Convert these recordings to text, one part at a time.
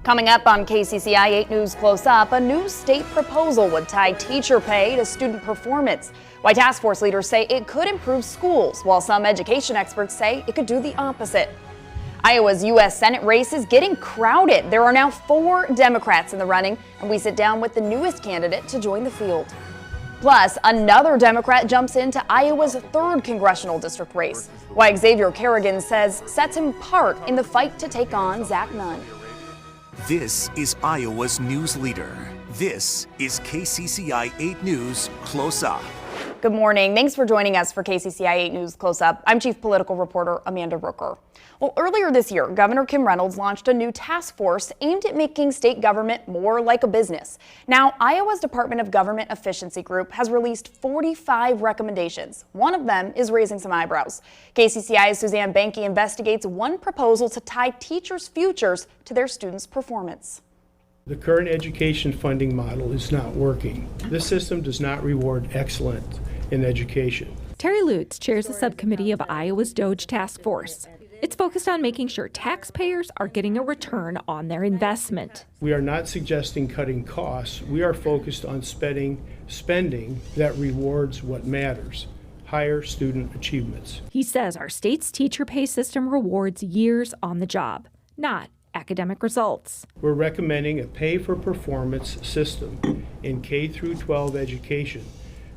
Coming up on KCCI 8 News Close Up, a new state proposal would tie teacher pay to student performance. Why task force leaders say it could improve schools, while some education experts say it could do the opposite. Iowa's U.S. Senate race is getting crowded. There are now 4 Democrats in the running, and we sit down with the newest candidate to join the field. Plus, another Democrat jumps into Iowa's 3rd congressional district race. Why Xavier Kerrigan says sets him apart in the fight to take on Zach Nunn. This is Iowa's news leader. This is KCCI 8 News Close Up. Good morning. Thanks for joining us for KCCI 8 News Close Up. I'm Chief Political Reporter Amanda Rooker. Well, earlier this year, Governor Kim Reynolds launched a new task force aimed at making state government more like a business. Now, Iowa's Department of Government Efficiency Group has released 45 recommendations. One of them is raising some eyebrows. KCCI's Suzanne Banky investigates one proposal to tie teachers' futures to their students' performance. The current education funding model is not working. This system does not reward excellence in education. Terry Lutz chairs the subcommittee of Iowa's DOGE Task Force. It's focused on making sure taxpayers are getting a return on their investment. We are not suggesting cutting costs. We are focused on spending that rewards what matters: higher student achievements. He says our state's teacher pay system rewards years on the job, not academic results. We're recommending a pay-for-performance system in K through 12 education,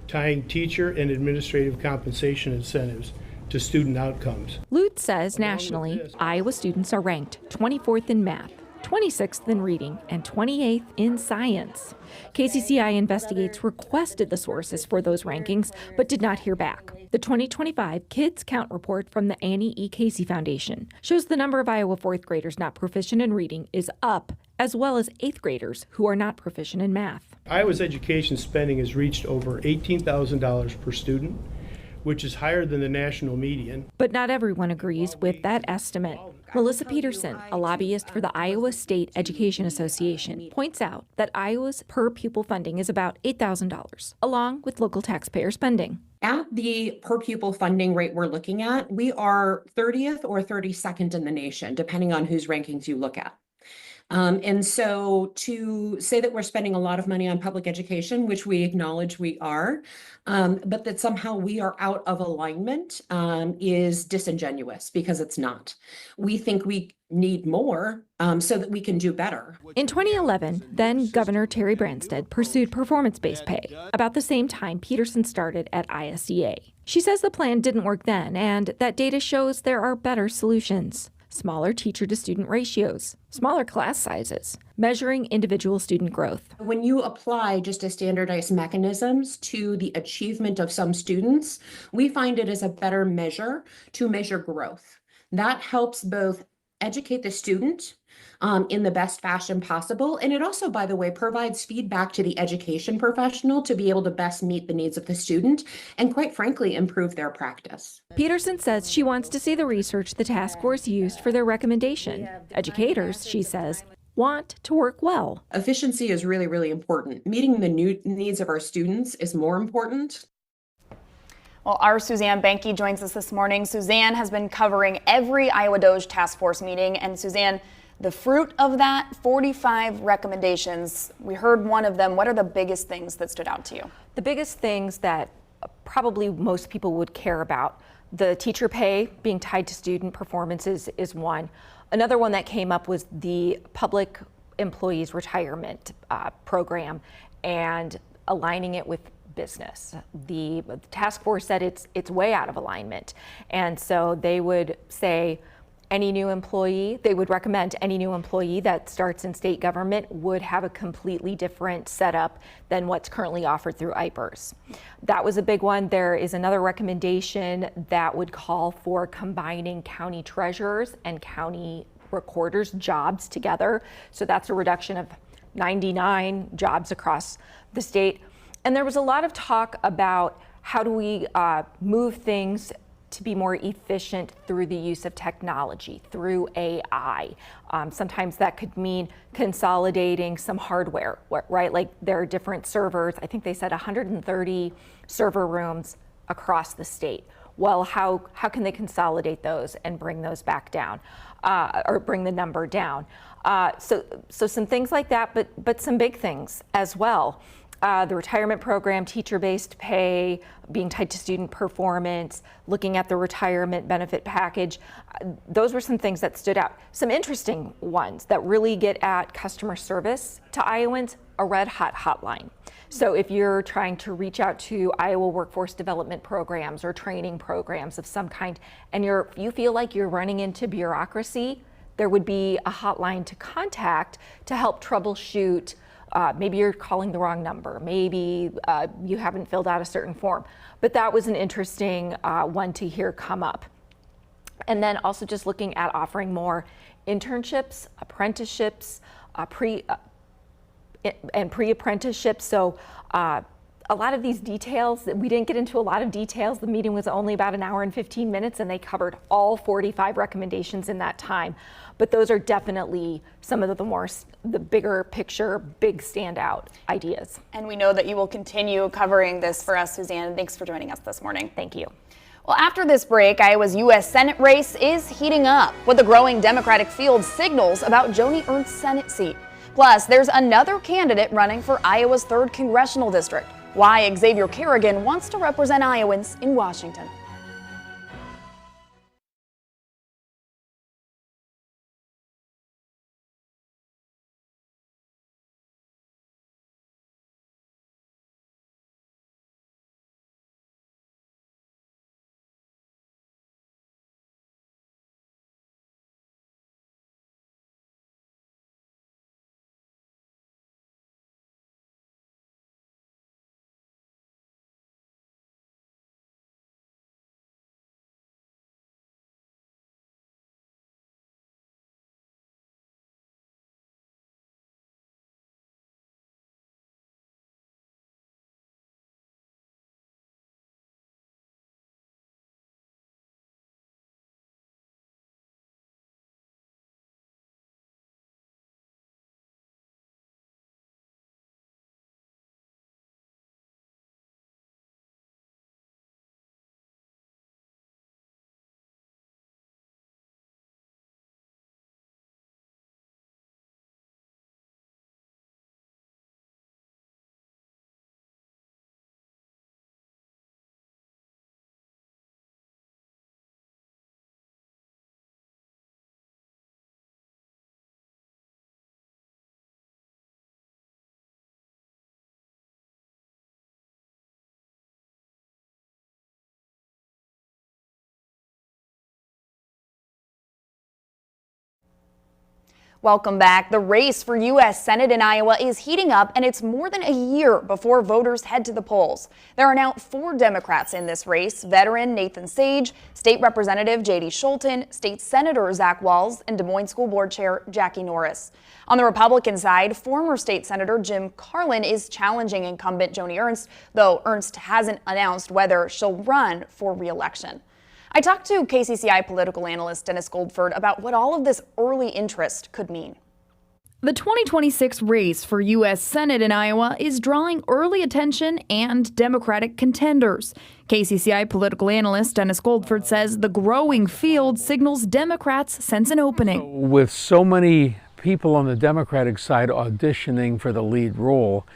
tying teacher and administrative compensation incentives to student outcomes. Lutz says nationally, Iowa students are ranked 24th in math, 26th in reading, and 28th in science. KCCI Investigates requested the sources for those rankings, but did not hear back. The 2025 Kids Count report from the Annie E. Casey Foundation shows the number of Iowa 4th graders not proficient in reading is up, as well as 8th graders who are not proficient in math. Iowa's education spending has reached over $18,000 per student, which is higher than the national median. But not everyone agrees with that estimate. Melissa Peterson, a lobbyist for the Iowa State Education Association, points out that Iowa's per pupil funding is about $8,000, along with local taxpayer spending. At the per pupil funding rate we're looking at, we are 30th or 32nd in the nation, depending on whose rankings you look at. And so to say that we're spending a lot of money on public education, which we acknowledge we are, but that somehow we are out of alignment is disingenuous, because it's not. We think we need more so that we can do better. In 2011, then Governor Terry Branstad pursued performance-based pay, about the same time Peterson started at ISEA. She says the plan didn't work then, and that data shows there are better solutions. Smaller teacher-to-student ratios, smaller class sizes, measuring individual student growth. When you apply just a standardized mechanisms to the achievement of some students, we find it as a better measure to measure growth. That helps both educate the student in the best fashion possible. And it also, by the way, provides feedback to the education professional to be able to best meet the needs of the student and, quite frankly, improve their practice. Peterson says she wants to see the research the task force used for their recommendation. Educators, she says, want to work well. Efficiency is really, really important. Meeting the new needs of our students is more important. Well, our Suzanne Banky joins us this morning. Suzanne has been covering every Iowa DOGE Task Force meeting. And Suzanne, the fruit of that, 45 recommendations, we heard one of them. What are the biggest things that stood out to you? The biggest things that probably most people would care about, the teacher pay being tied to student performances is one. Another one that came up was the public employees retirement program and aligning it with business. The task force said it's way out of alignment. And so they would say any new employee, they would recommend any new employee that starts in state government would have a completely different setup than what's currently offered through IPERS. That was a big one. There is another recommendation that would call for combining county treasurers and county recorders jobs together. So that's a reduction of 99 jobs across the state. And there was a lot of talk about how do we move things to be more efficient through the use of technology, through AI. Sometimes that could mean consolidating some hardware, right? Like there are different servers. I think they said 130 server rooms across the state. Well, how can they consolidate those and bring those back down, or bring the number down? So some things like that, but some big things as well. The retirement program, teacher-based pay, being tied to student performance, looking at the retirement benefit package. Those were some things that stood out. Some interesting ones that really get at customer service to Iowans, a Red Hot hotline. So if you're trying to reach out to Iowa workforce development programs or training programs of some kind, and you feel like you're running into bureaucracy, there would be a hotline to contact to help troubleshoot. Maybe you're calling the wrong number. Maybe you haven't filled out a certain form. But that was an interesting one to hear come up. And then also just looking at offering more internships, apprenticeships, pre-apprenticeships. So a lot of these details, we didn't get into a lot of details. The meeting was only about an hour and 15 minutes, and they covered all 45 recommendations in that time. But those are definitely some of the bigger picture, big standout ideas. And we know that you will continue covering this for us, Suzanne. Thanks for joining us this morning. Thank you. Well, after this break, Iowa's U.S. Senate race is heating up. What the growing Democratic field signals about Joni Ernst's Senate seat. Plus, there's another candidate running for Iowa's 3rd Congressional District. Why Xavier Kerrigan wants to represent Iowans in Washington. Welcome back. The race for U.S. Senate in Iowa is heating up, and it's more than a year before voters head to the polls. There are now 4 Democrats in this race: veteran Nathan Sage, State Representative J.D. Scholten, State Senator Zach Walz, and Des Moines School Board Chair Jackie Norris. On the Republican side, former State Senator Jim Carlin is challenging incumbent Joni Ernst, though Ernst hasn't announced whether she'll run for re-election. I talked to KCCI political analyst Dennis Goldford about what all of this early interest could mean. The 2026 race for U.S. Senate in Iowa is drawing early attention and Democratic contenders. KCCI political analyst Dennis Goldford says the growing field signals Democrats sense an opening. With so many people on the Democratic side auditioning for the lead role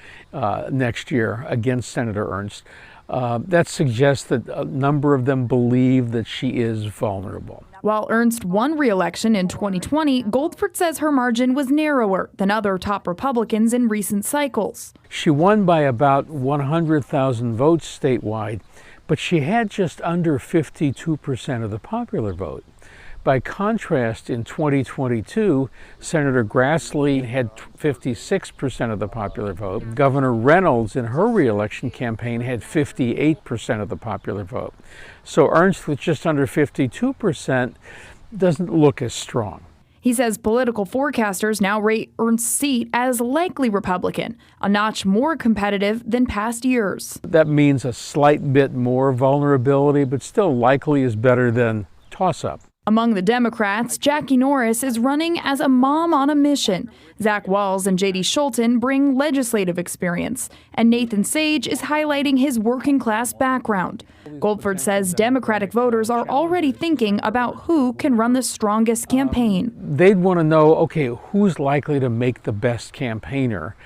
next year against Senator Ernst, that suggests that a number of them believe that she is vulnerable. While Ernst won re-election in 2020, Goldford says her margin was narrower than other top Republicans in recent cycles. She won by about 100,000 votes statewide, but she had just under 52% of the popular vote. By contrast, in 2022, Senator Grassley had 56% of the popular vote. Governor Reynolds, in her re-election campaign, had 58% of the popular vote. So Ernst, with just under 52%, doesn't look as strong. He says political forecasters now rate Ernst's seat as likely Republican, a notch more competitive than past years. That means a slight bit more vulnerability, but still likely is better than toss-up. Among the Democrats, Jackie Norris is running as a mom on a mission. Zach Walz and J.D. Schulten bring legislative experience, and Nathan Sage is highlighting his working-class background. Goldford says Democratic voters are already thinking about who can run the strongest campaign. They'd want to know, okay, who's likely to make the best campaigner,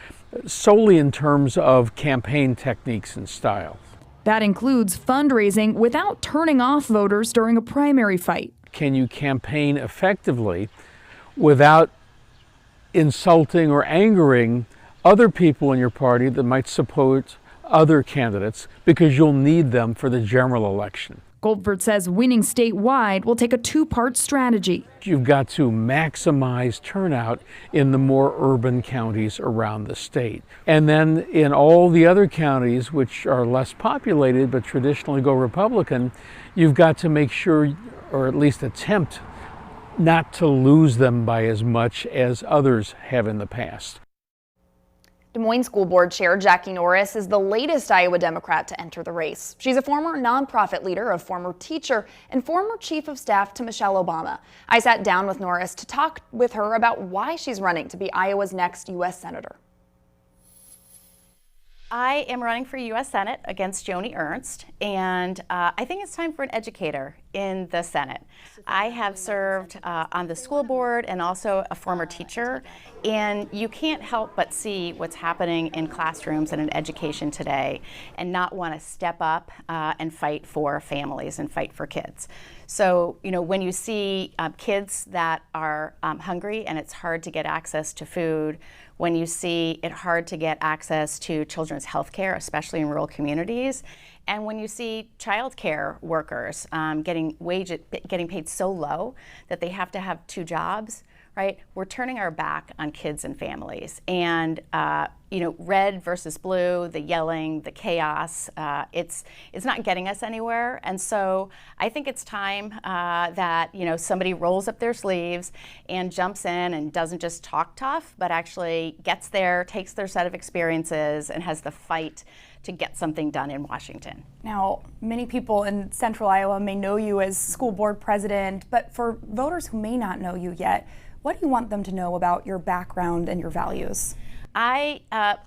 solely in terms of campaign techniques and styles. That includes fundraising without turning off voters during a primary fight. Can you campaign effectively without insulting or angering other people in your party that might support other candidates, because you'll need them for the general election? Goldford says winning statewide will take a two-part strategy. You've got to maximize turnout in the more urban counties around the state. And then in all the other counties, which are less populated but traditionally go Republican, you've got to make sure, or at least attempt, not to lose them by as much as others have in the past. Des Moines School Board Chair Jackie Norris is the latest Iowa Democrat to enter the race. She's a former nonprofit leader, a former teacher, and former chief of staff to Michelle Obama. I sat down with Norris to talk with her about why she's running to be Iowa's next U.S. Senator. I am running for U.S. Senate against Joni Ernst, and I think it's time for an educator in the Senate. I have served on the school board and also a former teacher, and you can't help but see what's happening in classrooms and in education today and not want to step up and fight for families and fight for kids. So, you know, when you see kids that are hungry and it's hard to get access to food, when you see it hard to get access to children's health care, especially in rural communities, and when you see child care workers getting paid so low that they have to have two jobs, right? We're turning our back on kids and families. And you know, red versus blue, the yelling, the chaos, it's not getting us anywhere. And so I think it's time that, you know, somebody rolls up their sleeves and jumps in and doesn't just talk tough, but actually gets there, takes their set of experiences, and has the fight to get something done in Washington. Now, many people in Central Iowa may know you as school board president, but for voters who may not know you yet, what do you want them to know about your background and your values? I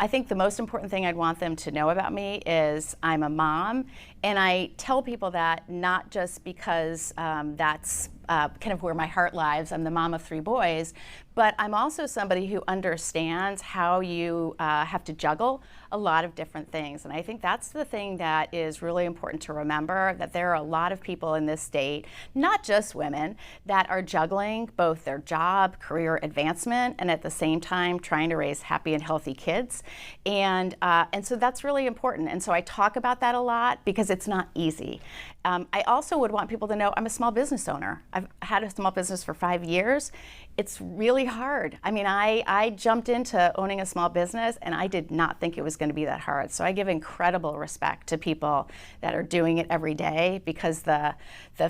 think the most important thing I'd want them to know about me is I'm a mom, and I tell people that not just because that's kind of where my heart lies. I'm the mom of 3 boys, but I'm also somebody who understands how you have to juggle a lot of different things. And I think that's the thing that is really important to remember, that there are a lot of people in this state, not just women, that are juggling both their job, career advancement, and at the same time trying to raise happy and healthy kids. And so that's really important. And so I talk about that a lot because it's not easy. I also would want people to know I'm a small business owner. I've had a small business for 5 years. It's really hard. I mean, I jumped into owning a small business and I did not think it was going to be that hard. So I give incredible respect to people that are doing it every day, because the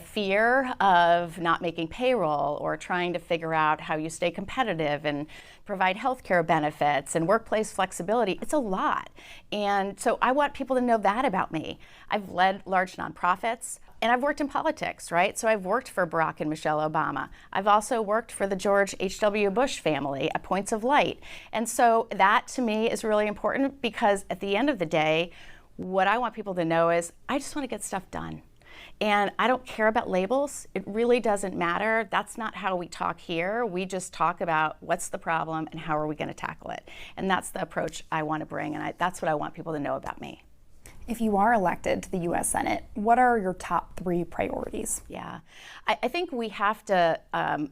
fear of not making payroll or trying to figure out how you stay competitive and provide healthcare benefits and workplace flexibility, it's a lot. And so I want people to know that about me. I've led large nonprofits. And I've worked in politics, right? So I've worked for Barack and Michelle Obama. I've also worked for the George H.W. Bush family at Points of Light. And so that to me is really important, because at the end of the day, what I want people to know is I just want to get stuff done. And I don't care about labels. It really doesn't matter. That's not how we talk here. We just talk about what's the problem and how are we going to tackle it. And that's the approach I want to bring, and that's what I want people to know about me. If you are elected to the U.S. Senate, what are your top 3 priorities? Yeah, I think we have to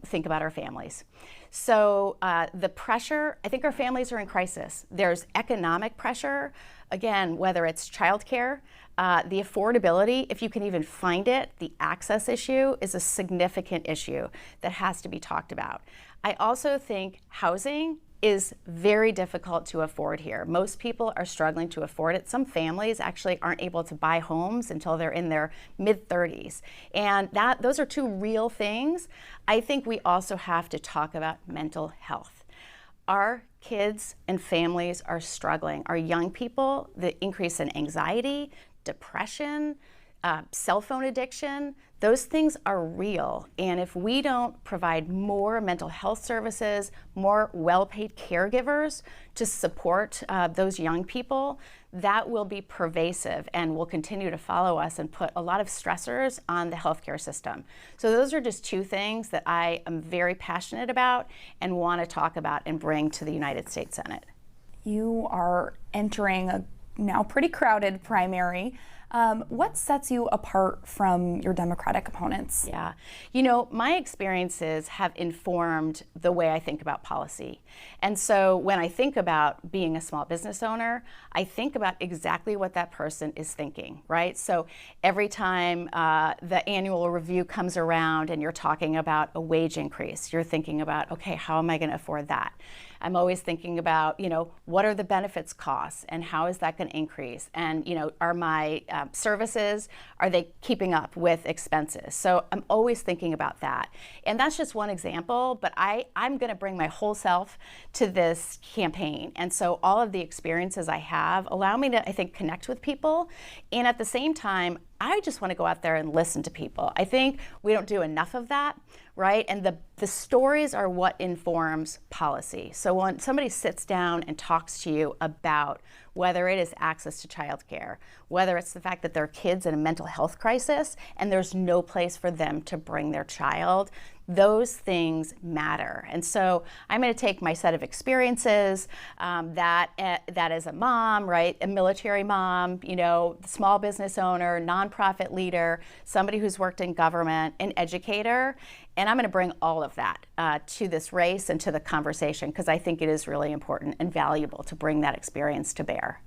think about our families. So the pressure, I think our families are in crisis. There's economic pressure, again, whether it's childcare, the affordability, if you can even find it, the access issue is a significant issue that has to be talked about. I also think housing is very difficult to afford here. Most people are struggling to afford it. Some families actually aren't able to buy homes until they're in their mid-30s. And those are 2 real things. I think we also have to talk about mental health. Our kids and families are struggling. Our young people, the increase in anxiety, depression, cell phone addiction, those things are real. And if we don't provide more mental health services, more well-paid caregivers to support those young people, that will be pervasive and will continue to follow us and put a lot of stressors on the healthcare system. So those are just two things that I am very passionate about and want to talk about and bring to the United States Senate. You are entering a now pretty crowded primary. What sets you apart from your Democratic opponents? Yeah, you know, my experiences have informed the way I think about policy. And so when I think about being a small business owner, I think about exactly what that person is thinking, right? So every time the annual review comes around and you're talking about a wage increase, you're thinking about, okay, how am I going to afford that? I'm always thinking about, you know, what are the benefits costs and how is that going to increase? And, you know, are my services, are they keeping up with expenses? So I'm always thinking about that. And that's just one example, but I'm going to bring my whole self to this campaign. And so all of the experiences I have allow me to, I think, connect with people. And at the same time, I just want to go out there and listen to people. I think we don't do enough of that, right? And the stories are what informs policy. So when somebody sits down and talks to you about whether it is access to childcare, whether it's the fact that there are kids in a mental health crisis and there's no place for them to bring their child, those things matter. And so I'm going to take my set of experiences that as a mom, right, a military mom, you know, small business owner, nonprofit leader, somebody who's worked in government, an educator, and I'm going to bring all of that to this race and to the conversation because I think it is really important and valuable to bring that experience to bear.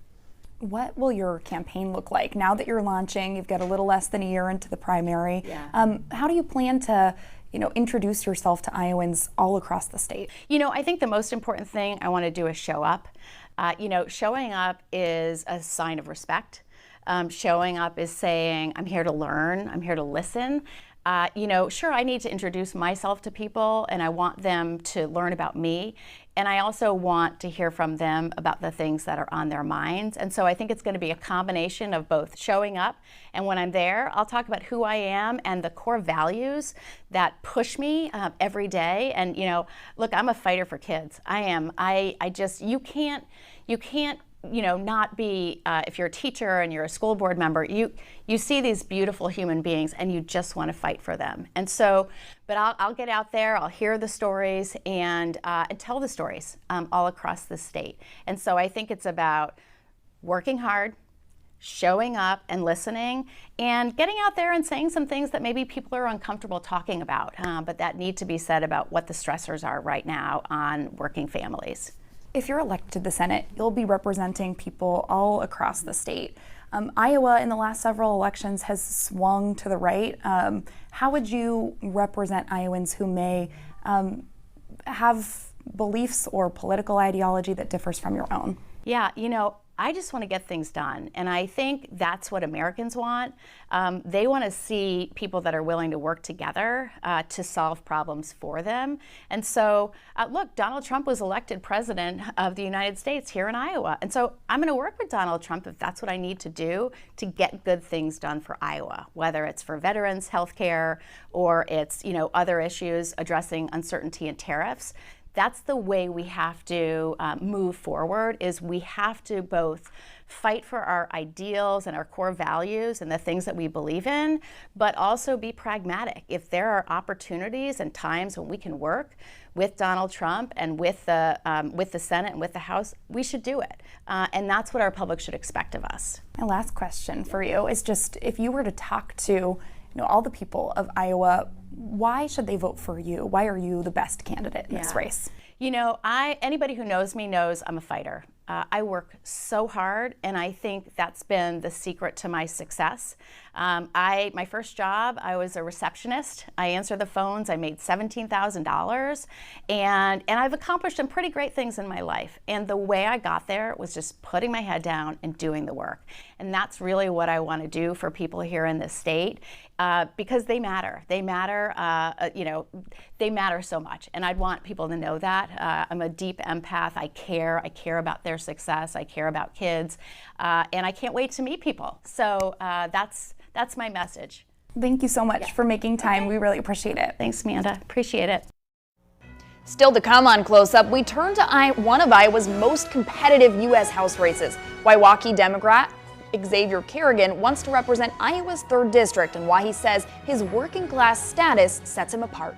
What will your campaign look like now that you're launching? You've got a little less than a year into the primary. Yeah. How do you plan to, you know, introduce yourself to Iowans all across the state? You know, I think the most important thing I want to do is show up. You know, showing up is a sign of respect. Showing up is saying, I'm here to learn, I'm here to listen. You know, sure, I need to introduce myself to people and I want them to learn about me. And I also want to hear from them about the things that are on their minds. And so I think it's going to be a combination of both showing up, and when I'm there, I'll talk about who I am and the core values that push me every day. And, you know, look, I'm a fighter for kids. I am. I just, you can't, you know, not be, if you're a teacher and you're a school board member, you see these beautiful human beings and you just want to fight for them. And so, but I'll get out there, I'll hear the stories and tell the stories all across the state. And so I think it's about working hard, showing up and listening, and getting out there and saying some things that maybe people are uncomfortable talking about, but that need to be said about what the stressors are right now on working families. If you're elected to the Senate, you'll be representing people all across the state. Iowa in the last several elections has swung to the right. How would you represent Iowans who may have beliefs or political ideology that differs from your own? Yeah, you know, I just want to get things done. And I think that's what Americans want. They want to see people that are willing to work together to solve problems for them. And so, look, Donald Trump was elected president of the United States here in Iowa. And so I'm going to work with Donald Trump if that's what I need to do to get good things done for Iowa, whether it's for veterans, healthcare, or it's, you know, other issues addressing uncertainty and tariffs. That's the way we have to move forward, is we have to both fight for our ideals and our core values and the things that we believe in, but also be pragmatic. If there are opportunities and times when we can work with Donald Trump and with the Senate and with the House, we should do it. And that's what our public should expect of us. My last question for you is just, if you were to talk to all the people of Iowa, why should they vote for you? Why are you the best candidate in this race? You know, anybody who knows me knows I'm a fighter. I work so hard, and I think that's been the secret to my success. My first job, I was a receptionist. I answered the phones. I made $17,000, and I've accomplished some pretty great things in my life. And the way I got there was just putting my head down and doing the work. And that's really what I want to do for people here in this state, because they matter. They matter. You know, they matter so much, and I'd want people to know that. I'm a deep empath. I care. I care about their success. I care about kids, and I can't wait to meet people. So that's That's my message. Thank you so much for making time. We really appreciate it. Thanks, Amanda. Appreciate it. Still to come on Close Up, we turn to one of Iowa's most competitive U.S. House races. Why Waukee Democrat Xavier Kerrigan wants to represent Iowa's 3rd District and why he says his working class status sets him apart.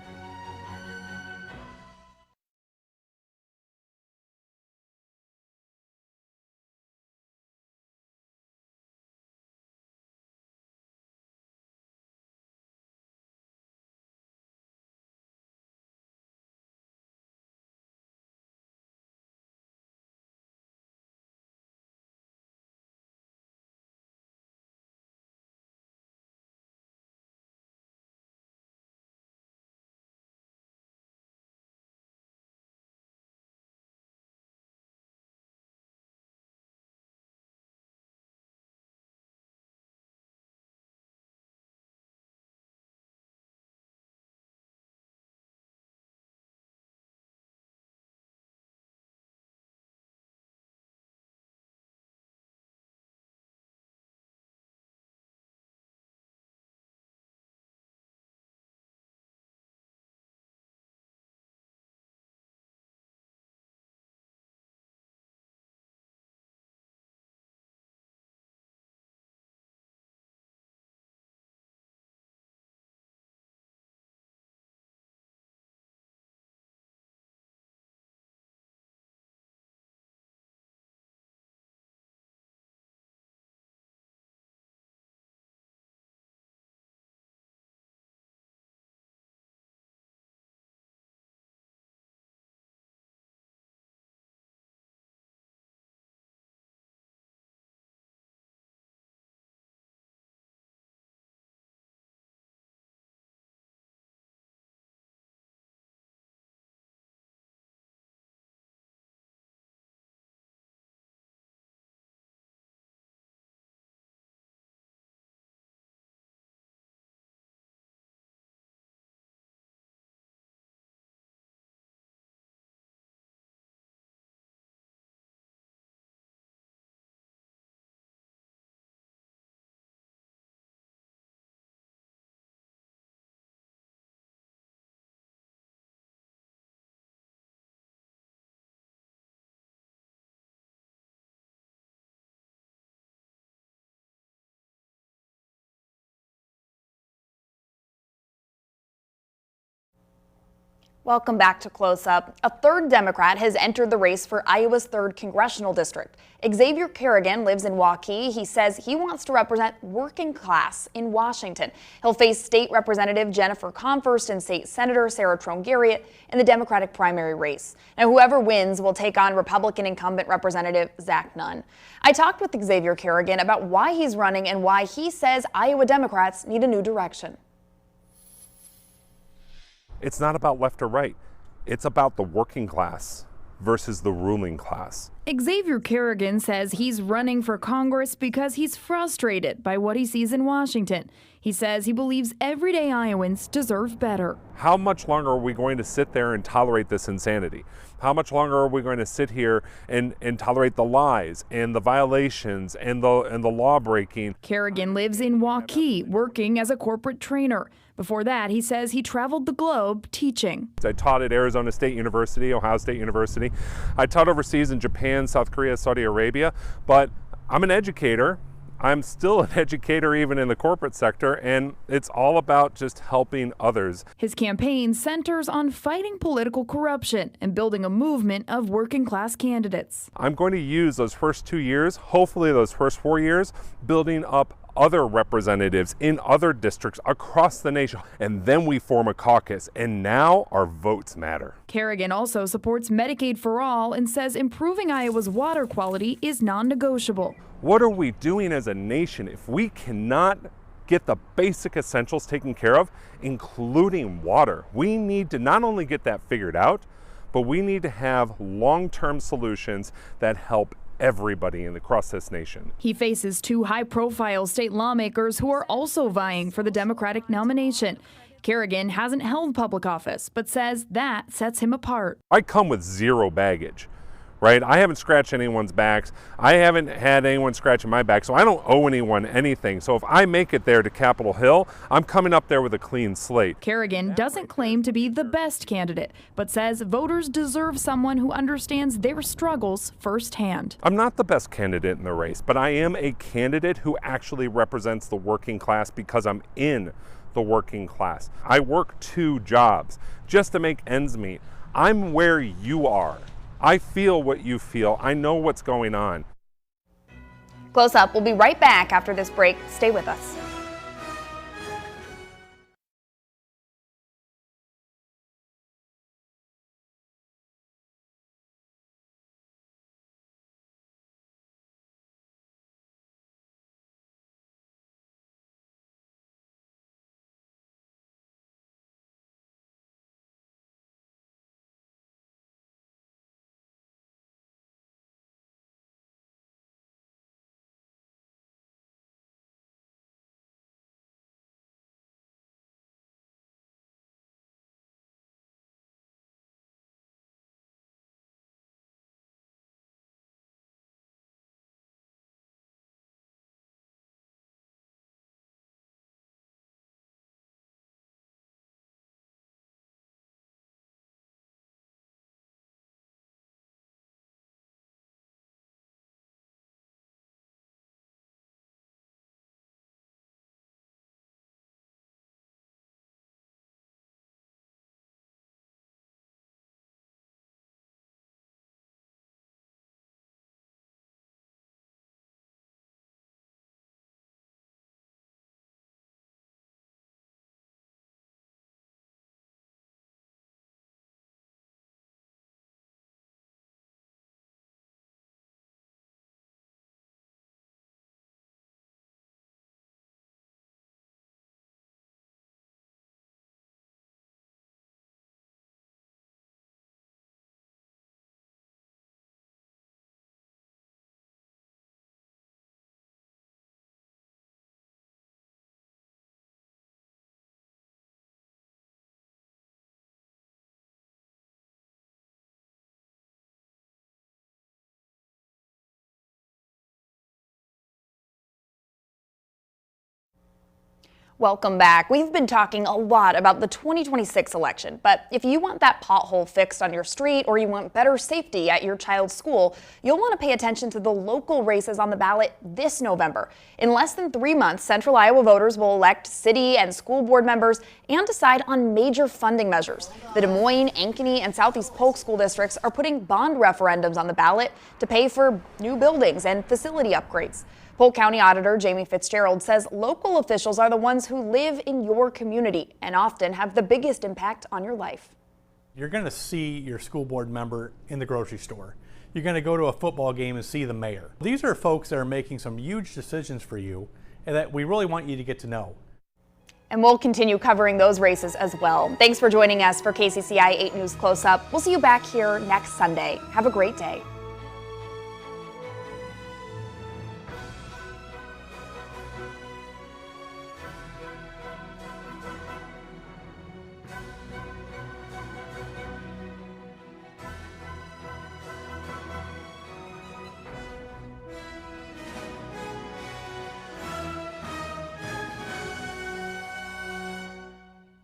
Welcome back to Close Up. A 3rd Democrat has entered the race for Iowa's 3rd congressional district. Xavier Kerrigan lives in Waukee. He says he wants to represent working class in Washington. He'll face State Representative Jennifer Confirst and State Senator Sarah Trone-Garriott in the Democratic primary race. Now, whoever wins will take on Republican incumbent Representative Zach Nunn. I talked with Xavier Kerrigan about why he's running and why he says Iowa Democrats need a new direction. It's not about left or right. It's about the working class versus the ruling class. Xavier Kerrigan says he's running for Congress because he's frustrated by what he sees in Washington. He says he believes everyday Iowans deserve better. How much longer are we going to sit there and tolerate this insanity? How much longer are we going to sit here and tolerate the lies and the violations and the law breaking? Kerrigan lives in Waukee, working as a corporate trainer. Before that, he says he traveled the globe teaching. I taught at Arizona State University, Ohio State University. I taught overseas in Japan, South Korea, Saudi Arabia, but I'm an educator. I'm still an educator even in the corporate sector, and it's all about just helping others. His campaign centers on fighting political corruption and building a movement of working class candidates. I'm going to use those first 2 years, hopefully those first 4 years, building up other representatives in other districts across the nation. And then we form a caucus, and now our votes matter. Kerrigan also supports Medicaid for all and says improving Iowa's water quality is non-negotiable. What are we doing as a nation if we cannot get the basic essentials taken care of, including water? We need to not only get that figured out, but we need to have long-term solutions that help everybody across this nation. He faces 2 high-profile state lawmakers who are also vying for the Democratic nomination. Kerrigan hasn't held public office, but says that sets him apart. I come with zero baggage, right? I haven't scratched anyone's backs. I haven't had anyone scratching my back, so I don't owe anyone anything. So if I make it there to Capitol Hill, I'm coming up there with a clean slate. Kerrigan doesn't claim to be the best candidate, but says voters deserve someone who understands their struggles firsthand. I'm not the best candidate in the race, but I am a candidate who actually represents the working class because I'm in the working class. I work 2 jobs just to make ends meet. I'm where you are. I feel what you feel. I know what's going on. Close Up will be right back after this break. Stay with us. Welcome back. We've been talking a lot about the 2026 election, but if you want that pothole fixed on your street or you want better safety at your child's school, you'll want to pay attention to the local races on the ballot this November. In less than 3 months, Central Iowa voters will elect city and school board members and decide on major funding measures. The Des Moines, Ankeny, and Southeast Polk school districts are putting bond referendums on the ballot to pay for new buildings and facility upgrades. Polk County Auditor Jamie Fitzgerald says local officials are the ones who live in your community and often have the biggest impact on your life. You're going to see your school board member in the grocery store. You're going to go to a football game and see the mayor. These are folks that are making some huge decisions for you and that we really want you to get to know. And we'll continue covering those races as well. Thanks for joining us for KCCI 8 News Close Up. We'll see you back here next Sunday. Have a great day.